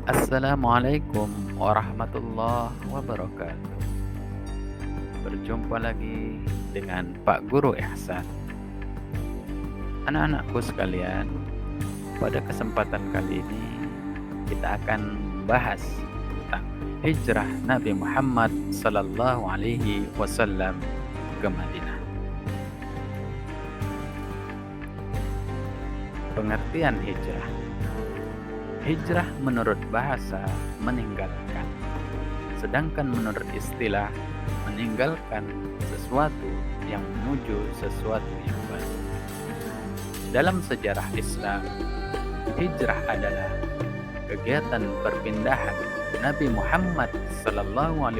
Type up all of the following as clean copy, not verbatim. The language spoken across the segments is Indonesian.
Assalamualaikum warahmatullahi wabarakatuh. Berjumpa lagi dengan Pak Guru Ihsan. Anak-anakku sekalian, pada kesempatan kali ini kita akan bahas tentang hijrah Nabi Muhammad sallallahu alaihi wasallam ke Madinah. Pengertian hijrah. Hijrah menurut bahasa meninggalkan. Sedangkan menurut istilah, meninggalkan sesuatu yang menuju sesuatu yang baru. Dalam sejarah Islam, hijrah adalah kegiatan perpindahan Nabi Muhammad SAW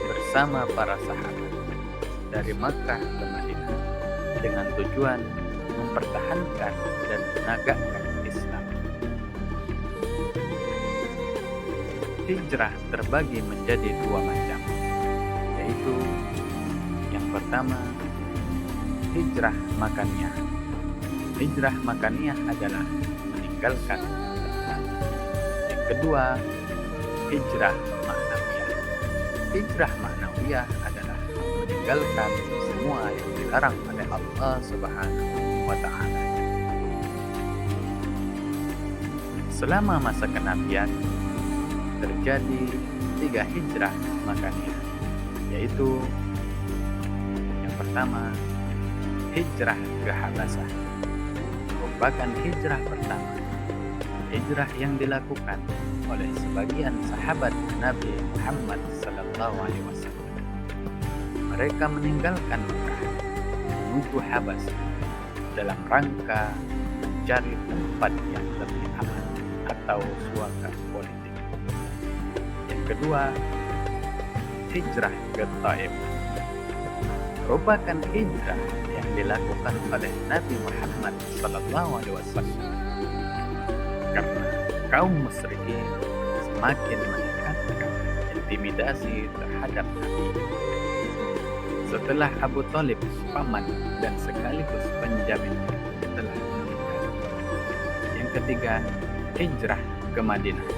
bersama para sahabat dari Makkah ke Madinah dengan tujuan mempertahankan dan menegakkan Islam. Hijrah terbagi menjadi dua macam, yaitu yang pertama, hijrah makaniyah. Hijrah makaniyah adalah meninggalkan tempat. Yang kedua, hijrah maknawiyah. Hijrah maknawiyah adalah meninggalkan semua yang dilarang oleh Allah Subhanahu wa Ta'ala. Selama masa kenabian terjadi 3 hijrah makaniyah, yaitu yang pertama, hijrah ke Habasah. Merupakan hijrah pertama, hijrah yang dilakukan oleh sebagian sahabat Nabi Muhammad SAW. Mereka meninggalkan Mekah menuju Habasah dalam rangka mencari tempat yang lebih aman atau suaka politik. Yang kedua, hijrah ke Taif. Merupakan hijrah yang dilakukan oleh Nabi Muhammad SAW karena kaum musyrikin semakin meningkatkan intimidasi terhadap Nabi. Setelah Abu Thalib, paman dan sekaligus penjaminnya, telah meninggal. Yang ketiga, hijrah ke Madinah.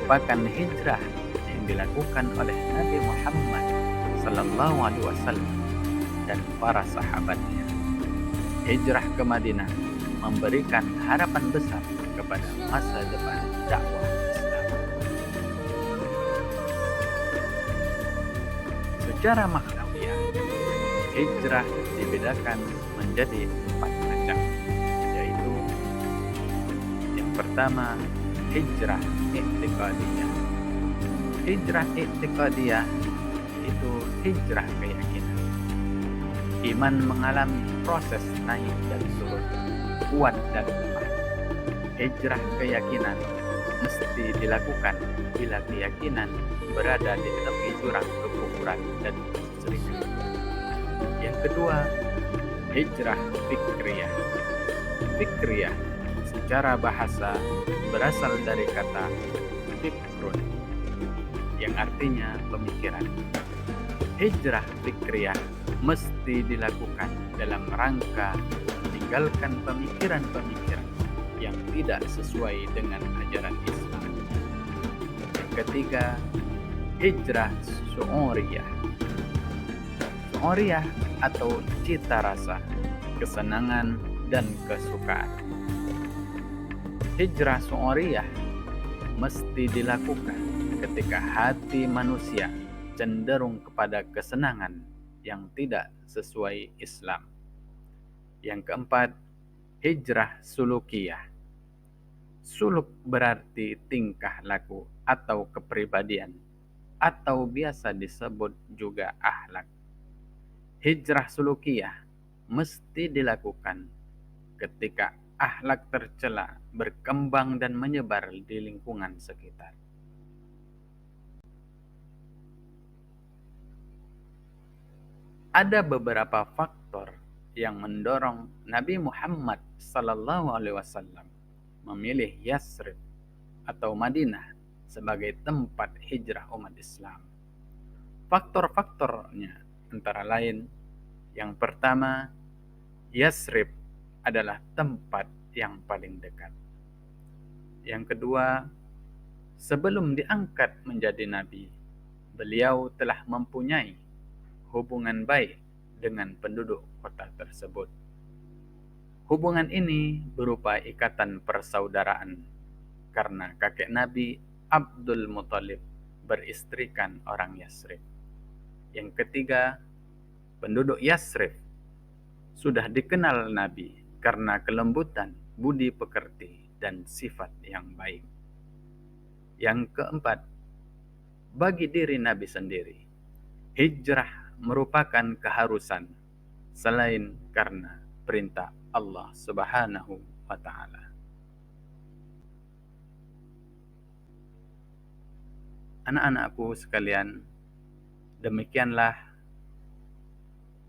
Merupakan hijrah yang dilakukan oleh Nabi Muhammad SAW dan para sahabatnya. Hijrah ke Madinah memberikan harapan besar kepada masa depan dakwah Islam. Secara maknawiyah, hijrah dibedakan menjadi 4 macam, yaitu yang pertama, hijrah i'tiqadiyah. Hijrah i'tiqadiyah itu hijrah keyakinan. Iman mengalami proses naik dan turun, kuat dan lemah. Hijrah keyakinan mesti dilakukan bila keyakinan berada di tepi jurang kekufuran dan kesyirikan. Yang kedua, hijrah fikriyah. Fikriyah secara bahasa berasal dari kata fikrun, yang artinya pemikiran. Hijrah fikriyah mesti dilakukan dalam rangka meninggalkan pemikiran-pemikiran yang tidak sesuai dengan ajaran Islam. Yang ketiga, hijrah syu'uriyah. Syu'uriyah atau cita rasa, kesenangan dan kesukaan. Hijrah syu'uriyah mesti dilakukan ketika hati manusia cenderung kepada kesenangan yang tidak sesuai Islam. Yang keempat, hijrah sulukiyah. Suluk berarti tingkah laku atau kepribadian, atau biasa disebut juga akhlak. Hijrah sulukiyah mesti dilakukan ketika akhlak tercela berkembang dan menyebar di lingkungan sekitar. Ada beberapa faktor yang mendorong Nabi Muhammad SAW memilih Yasrib atau Madinah sebagai tempat hijrah umat Islam. Faktor-faktornya antara lain, yang pertama, Yasrib adalah tempat yang paling dekat. Yang kedua, sebelum diangkat menjadi nabi, beliau telah mempunyai hubungan baik dengan penduduk kota tersebut. Hubungan ini berupa ikatan persaudaraan karena kakek Nabi Abdul Muthalib beristrikan orang Yasrib. Yang ketiga, penduduk Yasrib sudah dikenal Nabi karena kelembutan, budi pekerti, dan sifat yang baik. Yang keempat, bagi diri Nabi sendiri, hijrah merupakan keharusan selain karena perintah Allah Subhanahu wa taala. Anak-anakku sekalian, demikianlah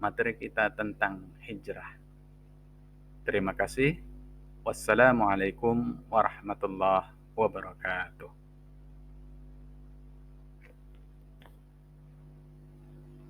materi kita tentang hijrah. Terima kasih. Wassalamualaikum warahmatullahi wabarakatuh.